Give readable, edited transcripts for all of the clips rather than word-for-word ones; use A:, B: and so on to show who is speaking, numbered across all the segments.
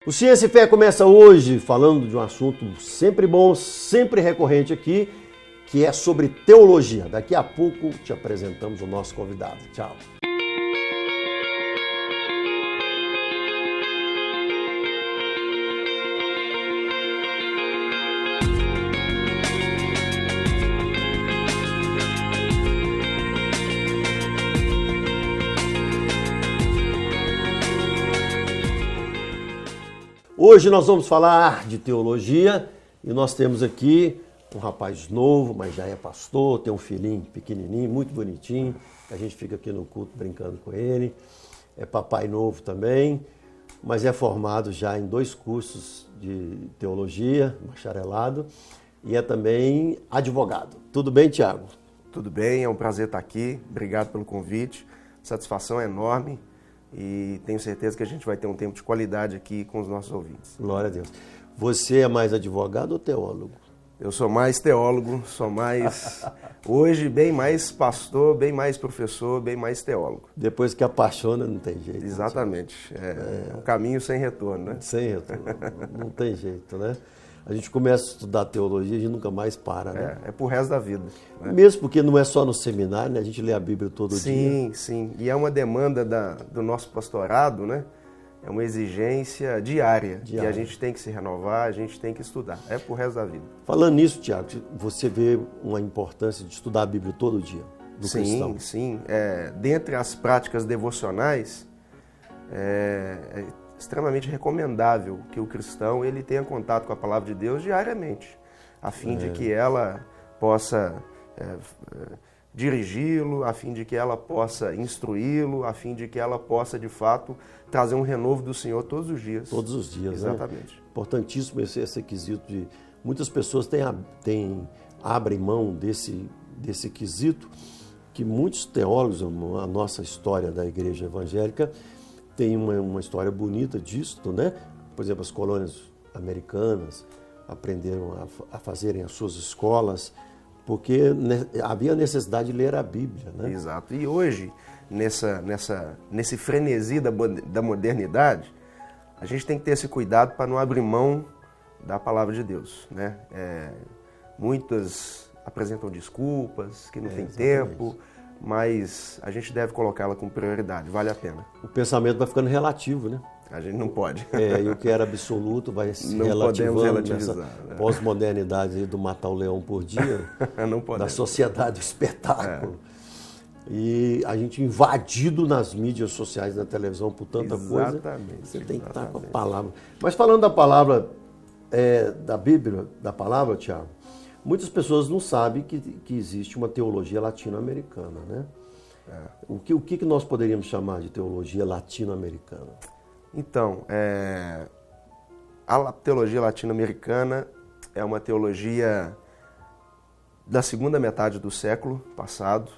A: O Ciência e Fé começa hoje falando de um assunto sempre bom, sempre recorrente aqui, que é sobre teologia. Daqui a pouco te apresentamos o nosso convidado. Tchau. Hoje nós vamos falar de teologia e nós temos aqui um rapaz novo, mas já é pastor, tem um filhinho pequenininho, muito bonitinho, a gente fica aqui no culto brincando com ele, é papai novo também, mas é formado já em 2 cursos de teologia, bacharelado, e é também advogado. Tudo bem, Tiago?
B: Tudo bem, é um prazer estar aqui, obrigado pelo convite, satisfação é enorme. E tenho certeza que a gente vai ter um tempo de qualidade aqui com os nossos ouvintes.
A: Glória a Deus. Você é mais advogado ou teólogo?
B: Eu sou mais teólogo, sou mais, hoje, bem mais pastor, bem mais professor, bem mais teólogo.
A: Depois que apaixona, não tem jeito.
B: Exatamente. É um caminho sem retorno, né?
A: Sem retorno. Não tem jeito, né? A gente começa a estudar teologia e a gente nunca mais para, né?
B: É pro resto da vida. Né?
A: Mesmo porque não é só no seminário, né? A gente lê a Bíblia todo dia.
B: Sim, sim. E é uma demanda do nosso pastorado, né? É uma exigência diária. E a gente tem que se renovar, a gente tem que estudar. É pro resto da vida.
A: Falando nisso, Tiago, você vê uma importância de estudar a Bíblia todo dia do cristão?
B: Sim. Dentre as práticas devocionais, é extremamente recomendável que o cristão ele tenha contato com a palavra de Deus diariamente, a fim de que ela possa dirigi-lo, a fim de que ela possa instruí-lo, a fim de que ela possa, de fato, trazer um renovo do Senhor todos os dias.
A: Todos os dias,
B: exatamente.
A: Né? Importantíssimo esse quesito de... Muitas pessoas abrem mão desse quesito, que muitos teólogos, a nossa história da igreja evangélica, tem uma história bonita disso, né? Por exemplo, as colônias americanas aprenderam a fazerem as suas escolas, porque havia necessidade de ler a Bíblia, né?
B: Exato. E hoje, nesse frenesi da modernidade, a gente tem que ter esse cuidado para não abrir mão da palavra de Deus, né? Muitas apresentam desculpas, que não tem tempo, mas a gente deve colocá-la como prioridade, vale a pena.
A: O pensamento vai ficando relativo, né?
B: A gente não pode.
A: E o que era absoluto vai se relativando nessa pós-modernidade aí do matar o leão por dia,
B: não podemos.
A: Da sociedade do espetáculo. E a gente invadido nas mídias sociais, na televisão, por tanta coisa. Você tem que estar com a palavra. Mas falando da palavra, da Bíblia, da palavra, Tiago, muitas pessoas não sabem que existe uma teologia latino-americana, né? O que nós poderíamos chamar de teologia latino-americana?
B: Então, a teologia latino-americana é uma teologia da segunda metade do século passado,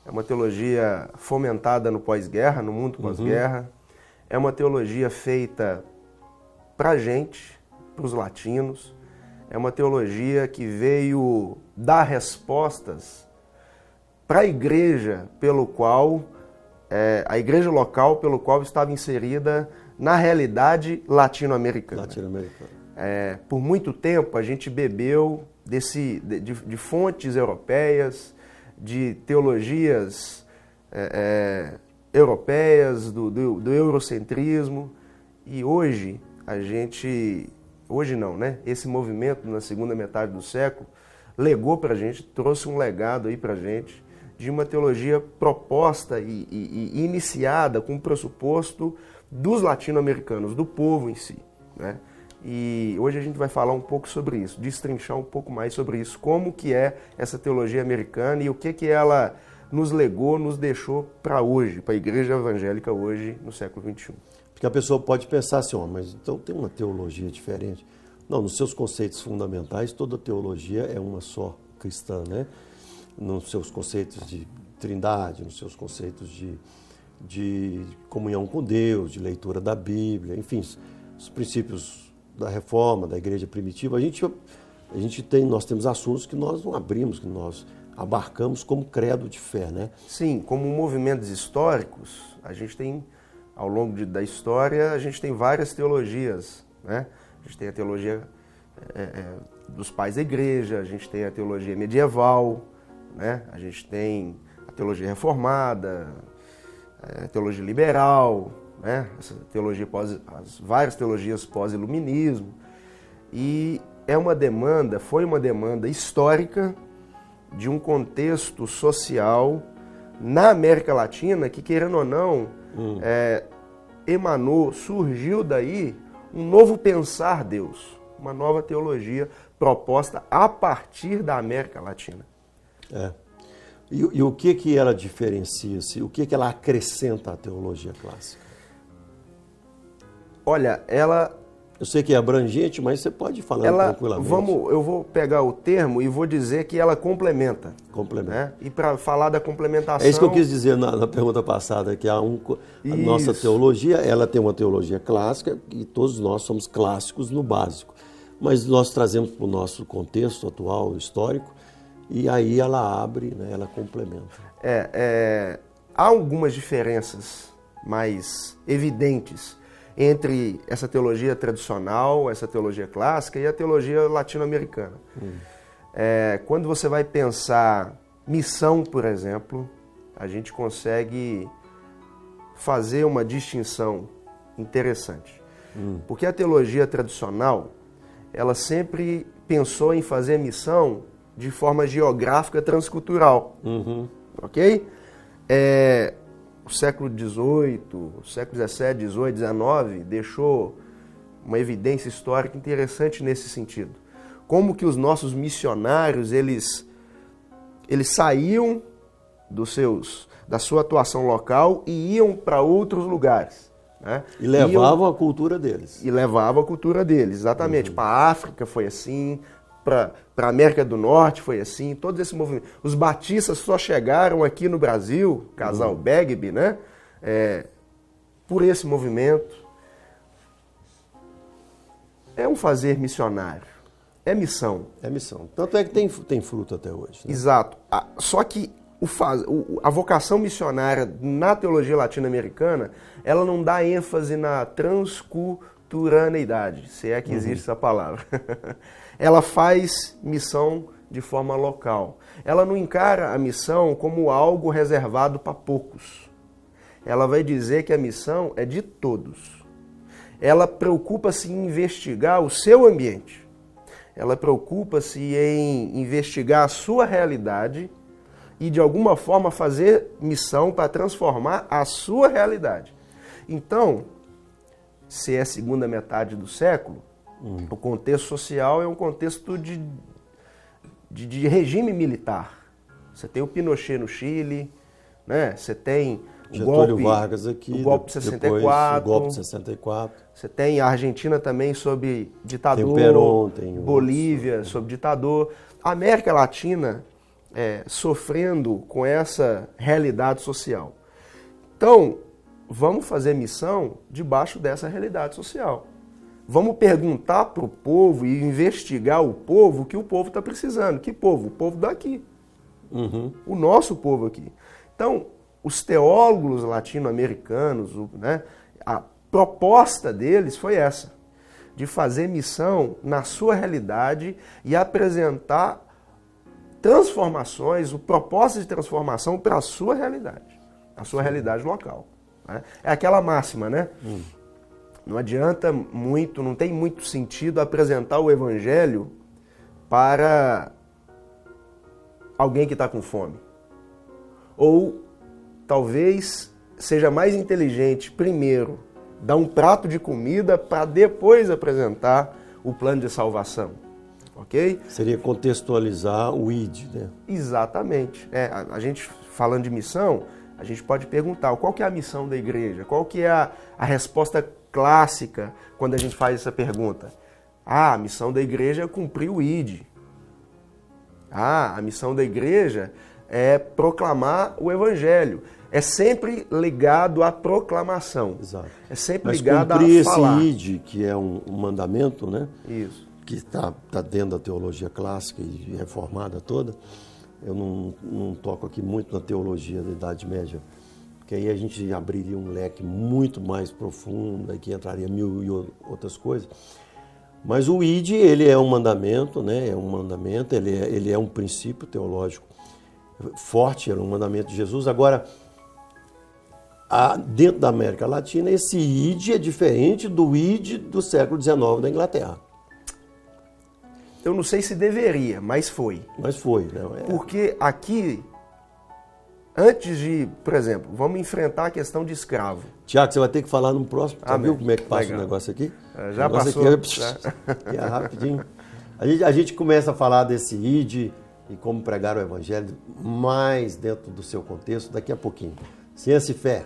B: é uma teologia fomentada no pós-guerra, no mundo pós-guerra, é uma teologia feita para a gente, para os latinos, é uma teologia que veio dar respostas para a igreja a igreja local pelo qual estava inserida na realidade latino-americana. Por muito tempo a gente bebeu de fontes europeias, de teologias europeias, do eurocentrismo, e hoje não, né? Esse movimento na segunda metade do século legou para a gente, trouxe um legado aí para a gente de uma teologia proposta e iniciada com o pressuposto dos latino-americanos, do povo em si, né? E hoje a gente vai falar um pouco sobre isso, destrinchar um pouco mais sobre isso, como que é essa teologia americana e o que ela nos legou, nos deixou para hoje, para a igreja evangélica hoje, no século XXI.
A: Porque a pessoa pode pensar assim, mas então tem uma teologia diferente. Não, nos seus conceitos fundamentais, toda teologia é uma só cristã, né? Nos seus conceitos de trindade, nos seus conceitos de comunhão com Deus, de leitura da Bíblia, enfim, os princípios da reforma, da igreja primitiva, nós temos assuntos que nós não abrimos, que nós abarcamos como credo de fé, né?
B: Sim, como movimentos históricos, a gente tem ao longo da história, a gente tem várias teologias, né? A gente tem a teologia dos pais da igreja, a gente tem a teologia medieval, né? A gente tem a teologia reformada, a teologia liberal, né? Essa teologia as várias teologias pós-iluminismo. E foi uma demanda histórica de um contexto social na América Latina que, querendo ou não, surgiu daí um novo pensar Deus, uma nova teologia proposta a partir da América Latina.
A: E o que ela diferencia-se? O que ela acrescenta à teologia clássica?
B: Olha,
A: eu sei que é abrangente, mas você pode falar tranquilamente.
B: Eu vou pegar o termo e vou dizer que ela complementa. Né? E para falar da complementação...
A: É isso que eu quis dizer na pergunta passada, que a nossa teologia, ela tem uma teologia clássica e todos nós somos clássicos no básico. Mas nós trazemos para o nosso contexto atual, histórico, e aí ela abre, né, ela complementa.
B: Há algumas diferenças mais evidentes entre essa teologia tradicional, essa teologia clássica e a teologia latino-americana. Quando você vai pensar missão, por exemplo, a gente consegue fazer uma distinção interessante. Porque a teologia tradicional, ela sempre pensou em fazer missão de forma geográfica transcultural. Ok? O século XVIII, o século XVII, XVIII, XIX deixou uma evidência histórica interessante nesse sentido. Como que os nossos missionários, eles saíam da sua atuação local e iam para outros lugares. Né?
A: E levavam a cultura deles.
B: E levavam a cultura deles, exatamente. Para a África foi assim, para a América do Norte foi assim, todos esses movimentos. Os batistas só chegaram aqui no Brasil, casal Bagby, né? Por esse movimento. É um fazer missionário, é missão.
A: É missão. Tanto é que tem fruto até hoje. Né?
B: Exato. Só que a vocação missionária na teologia latino-americana, ela não dá ênfase na transculturaneidade, se é que existe essa palavra. Ela faz missão de forma local. Ela não encara a missão como algo reservado para poucos. Ela vai dizer que a missão é de todos. Ela preocupa-se em investigar o seu ambiente. Ela preocupa-se em investigar a sua realidade e, de alguma forma, fazer missão para transformar a sua realidade. Então, se é a segunda metade do século, o contexto social é um contexto de regime militar. Você tem o Pinochet no Chile, né? Você tem
A: Getúlio Vargas aqui,
B: o golpe de 64.
A: O golpe de 64.
B: Você tem a Argentina também sob ditador.
A: Tem o Perón, tem o
B: Bolívia sob ditador. A América Latina sofrendo com essa realidade social. Então, vamos fazer missão debaixo dessa realidade social. Vamos perguntar para o povo e investigar o povo o que o povo está precisando. Que povo? O povo daqui. O nosso povo aqui. Então, os teólogos latino-americanos, né, a proposta deles foi essa, de fazer missão na sua realidade e apresentar transformações, o propósito de transformação para a sua realidade local. Né? É aquela máxima, né? Não adianta muito, não tem muito sentido apresentar o evangelho para alguém que está com fome. Ou talvez seja mais inteligente primeiro dar um prato de comida para depois apresentar o plano de salvação. Ok?
A: Seria contextualizar o ID, né?
B: Exatamente. A gente falando de missão, a gente pode perguntar qual que é a missão da igreja? Qual que é a resposta clássica quando a gente faz essa pergunta? A missão da igreja é cumprir o ID. A missão da igreja é proclamar o evangelho. É sempre ligado à proclamação.
A: Exato.
B: É sempre
A: Mas
B: ligado a
A: cumprir
B: falar.
A: esse ID, que é um mandamento, né?
B: Isso.
A: Que está dentro da teologia clássica e reformada toda. Eu não toco aqui muito na teologia da Idade Média porque aí a gente abriria um leque muito mais profundo, aí que entraria mil e outras coisas. Mas o ID, ele é um mandamento, né? É um mandamento, ele é um princípio teológico forte, é um mandamento de Jesus. Agora, dentro da América Latina, esse ID é diferente do ID do século XIX da Inglaterra.
B: Eu não sei se deveria, mas foi.
A: Mas foi, né?
B: Porque aqui, antes de, por exemplo, vamos enfrentar a questão de escravo.
A: Tiago, você vai ter que falar no próximo. Já viu como é que passa
B: Legal.
A: o negócio aqui?
B: Já
A: o negócio
B: passou.
A: Aqui é rapidinho. A gente começa a falar desse ID e como pregar o evangelho mais dentro do seu contexto daqui a pouquinho. Ciência e fé.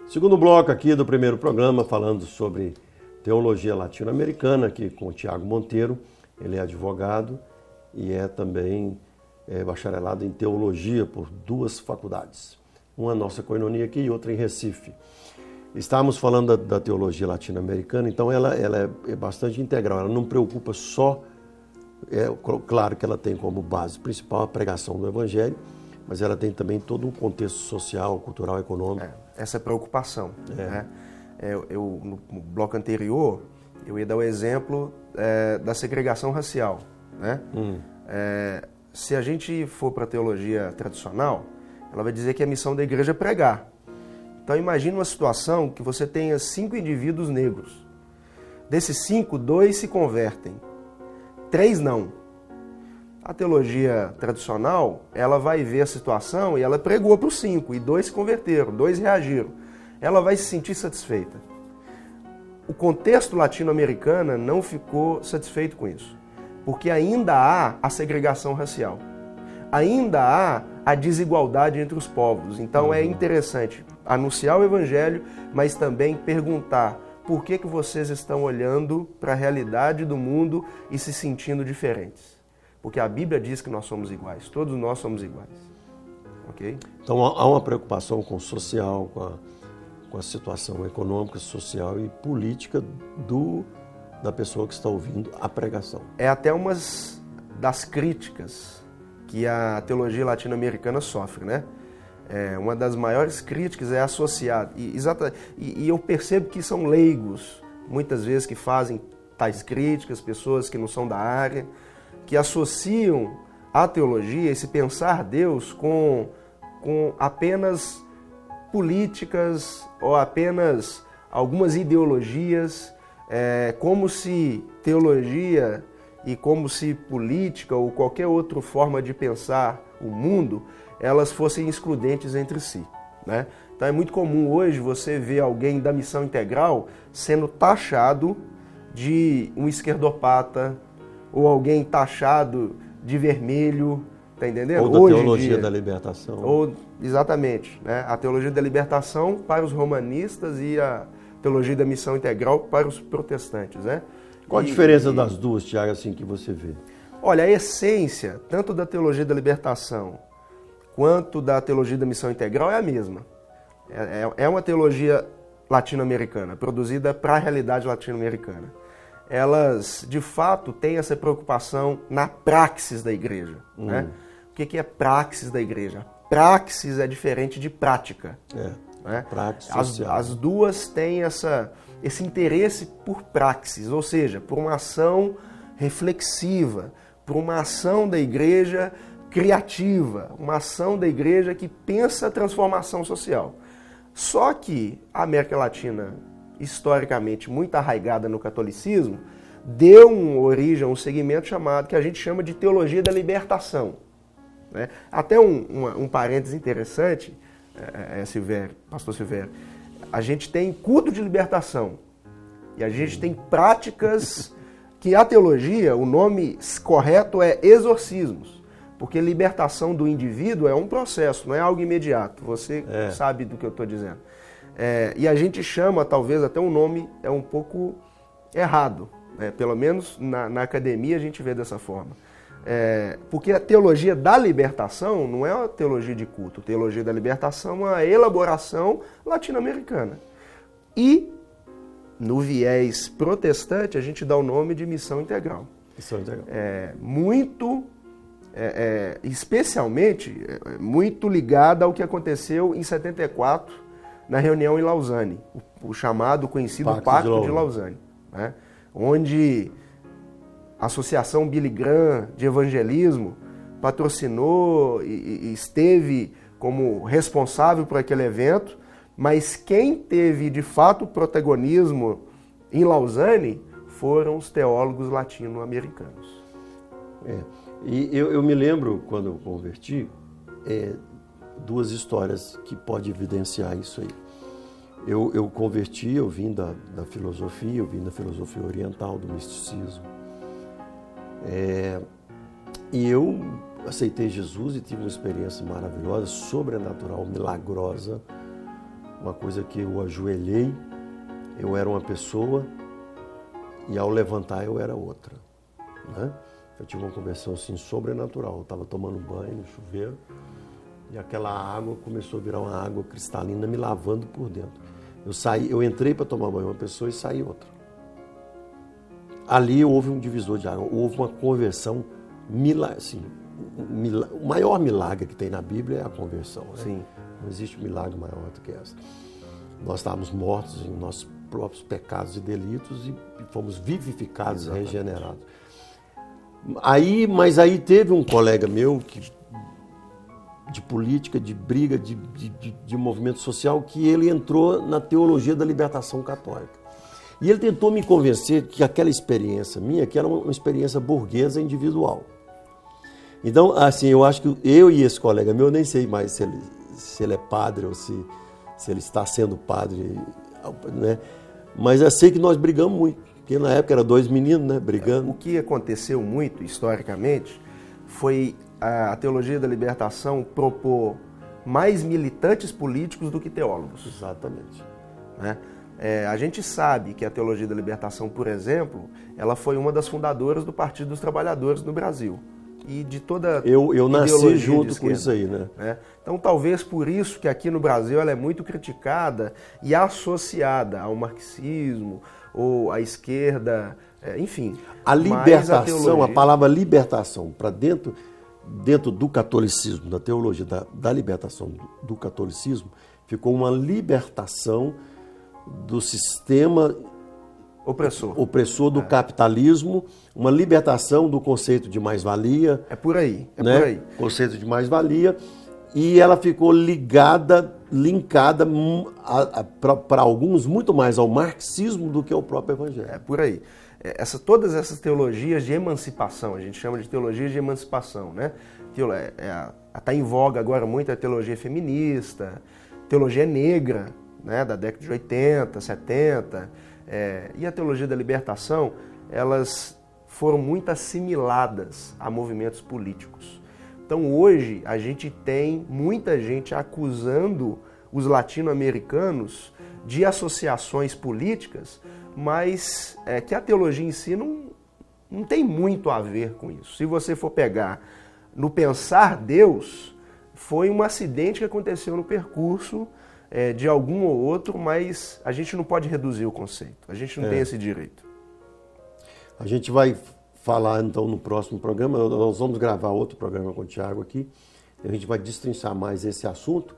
A: Segundo bloco aqui do primeiro programa, falando sobre teologia latino-americana, aqui com o Tiago Monteiro. Ele é advogado e é também bacharelado em teologia por 2 faculdades. Uma nossa coinonia aqui e outra em Recife. Estávamos falando da teologia latino-americana, então ela é bastante integral. Ela não preocupa só, claro que ela tem como base principal a pregação do evangelho, mas ela tem também todo um contexto social, cultural, econômico.
B: Essa preocupação. Né? No bloco anterior, eu ia dar o exemplo da segregação racial. Né? Se a gente for para a teologia tradicional, ela vai dizer que a missão da igreja é pregar. Então imagine uma situação que você tenha 5 indivíduos negros. Desses 5, 2 se convertem, 3 não. A teologia tradicional, ela vai ver a situação e ela pregou para os 5, e 2 se converteram, 2 reagiram. Ela vai se sentir satisfeita. O contexto latino-americano não ficou satisfeito com isso, porque ainda há a segregação racial, ainda há a desigualdade entre os povos. Então é interessante anunciar o evangelho, mas também perguntar por que vocês estão olhando para a realidade do mundo e se sentindo diferentes. Porque a Bíblia diz que nós somos iguais, todos nós somos iguais. Ok?
A: Então há uma preocupação com o social, com a situação econômica, social e política da pessoa que está ouvindo a pregação.
B: É até uma das críticas que a teologia latino-americana sofre, né? Uma das maiores críticas é associada, e eu percebo que são leigos, muitas vezes, que fazem tais críticas, pessoas que não são da área, que associam a teologia, esse pensar Deus, com apenas políticas ou apenas algumas ideologias, como se teologia e como se política ou qualquer outra forma de pensar o mundo, elas fossem excludentes entre si, né? Então é muito comum hoje você ver alguém da missão integral sendo taxado de um esquerdopata, ou alguém taxado de vermelho, tá entendendo?
A: Ou da
B: hoje
A: teologia da libertação.
B: Exatamente, né? A teologia da libertação para os romanistas e a teologia da missão integral para os protestantes, né?
A: Qual a diferença das duas, Tiago, assim que você vê?
B: Olha, a essência, tanto da teologia da libertação quanto da teologia da missão integral é a mesma. É uma teologia latino-americana, produzida para a realidade latino-americana. Elas, de fato, têm essa preocupação na praxis da igreja. Né? O que é praxis da igreja? Praxis é diferente de prática. Né?
A: Praxis
B: as duas têm esse interesse por praxis, ou seja, por uma ação reflexiva, por uma ação da igreja criativa, uma ação da igreja que pensa a transformação social. Só que a América Latina, historicamente muito arraigada no catolicismo, deu origem a um segmento chamado, que a gente chama de teologia da libertação. Né? Até um parênteses interessante, pastor Silvério, a gente tem culto de libertação e a gente tem práticas que a teologia, o nome correto é exorcismos, porque libertação do indivíduo é um processo, não é algo imediato, você sabe do que eu estou dizendo. E a gente chama, talvez até um nome um pouco errado, né? Pelo menos na academia a gente vê dessa forma. Porque a teologia da libertação não é uma teologia de culto, a teologia da libertação é uma elaboração latino-americana. E no viés protestante, a gente dá o nome de missão integral.
A: Missão integral.
B: Especialmente, muito ligada ao que aconteceu em 74, na reunião em Lausanne, o chamado, conhecido Pacto de Lausanne, né? Onde a Associação Billy Graham de Evangelismo patrocinou e esteve como responsável por aquele evento, mas quem teve de fato protagonismo em Lausanne foram os teólogos latino-americanos.
A: E eu me lembro, quando eu converti, duas histórias que podem evidenciar isso aí. Eu converti, eu vim da filosofia, eu vim da filosofia oriental, do misticismo. E eu aceitei Jesus e tive uma experiência maravilhosa, sobrenatural, milagrosa. Uma coisa que eu ajoelhei, eu era uma pessoa e ao levantar eu era outra, né? Eu tive uma conversão assim sobrenatural. Eu estava tomando banho no chuveiro e aquela água começou a virar uma água cristalina me lavando por dentro. Eu entrei para tomar banho uma pessoa e saí outra. Ali houve um divisor de água, houve uma conversão, assim, o maior milagre que tem na Bíblia é a conversão. Né?
B: Sim.
A: Não existe um milagre maior do que essa. Nós estávamos mortos em nossos próprios pecados e delitos e fomos vivificados, exatamente, regenerados. Mas aí teve um colega meu de política, de briga, de movimento social, que ele entrou na teologia da libertação católica. E ele tentou me convencer que aquela experiência minha, que era uma experiência burguesa individual. Então, assim, eu acho que eu e esse colega meu, nem sei mais se ele é padre ou se ele está sendo padre, né? Mas eu sei que nós brigamos muito, porque na época eram dois meninos, né, brigando.
B: O que aconteceu muito, historicamente, foi a teologia da libertação propor mais militantes políticos do que teólogos.
A: Exatamente.
B: Né? A gente sabe que a teologia da libertação, por exemplo, ela foi uma das fundadoras do Partido dos Trabalhadores no Brasil. E de toda
A: eu nasci junto com isso aí, né?
B: Então, talvez por isso que aqui no Brasil ela é muito criticada e associada ao marxismo ou à esquerda, enfim.
A: A libertação, a palavra libertação, para dentro do catolicismo, da teologia da libertação do catolicismo, ficou uma libertação do sistema opressor do capitalismo, uma libertação do conceito de mais-valia.
B: É por aí,
A: por aí. Conceito de mais-valia. E ela ficou linkada para alguns muito mais ao marxismo do que ao próprio evangelho.
B: É por aí. Todas essas teologias de emancipação, a gente chama de teologia de emancipação, né? Está em voga agora muito a teologia feminista, teologia negra, né? Da década de 80, 70... e a teologia da libertação, elas foram muito assimiladas a movimentos políticos. Então hoje a gente tem muita gente acusando os latino-americanos de associações políticas, mas que a teologia em si não tem muito a ver com isso. Se você for pegar no pensar Deus, foi um acidente que aconteceu no percurso de algum ou outro, mas a gente não pode reduzir o conceito. A gente não tem esse direito.
A: A gente vai falar então no próximo programa, nós vamos gravar outro programa com o Thiago aqui, e a gente vai destrinchar mais esse assunto,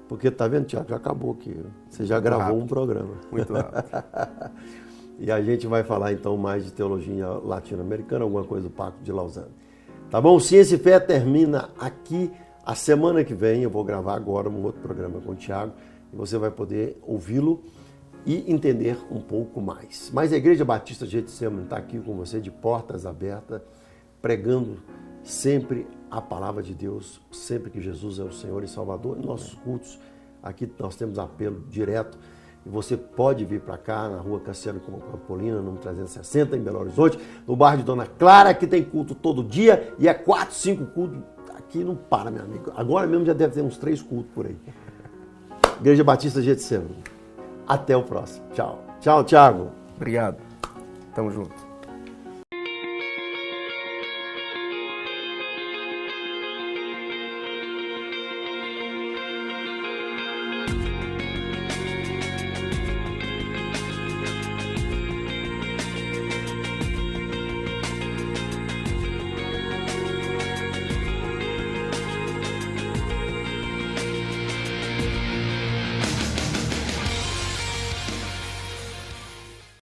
A: porque tá vendo, Thiago, já acabou aqui. Você já gravou um programa.
B: Muito rápido.
A: E a gente vai falar então mais de teologia latino-americana, alguma coisa do Pacto de Lausanne. Tá bom? Ciência e Fé termina aqui. A semana que vem eu vou gravar agora um outro programa com o Thiago e você vai poder ouvi-lo e entender um pouco mais. Mas a Igreja Batista Getsemane está aqui com você de portas abertas, pregando sempre a palavra de Deus, sempre que Jesus é o Senhor e Salvador. Em nossos cultos, aqui nós temos apelo direto e você pode vir para cá, na rua Cassiano Campolina, número 360, em Belo Horizonte, no bairro de Dona Clara, que tem culto todo dia e 4, 5 cultos. Aqui não para, meu amigo. Agora mesmo já deve ter uns 3 cultos por aí. Igreja Batista Getsemane. Até o próximo. Tchau. Tchau, Thiago.
B: Obrigado. Tamo junto.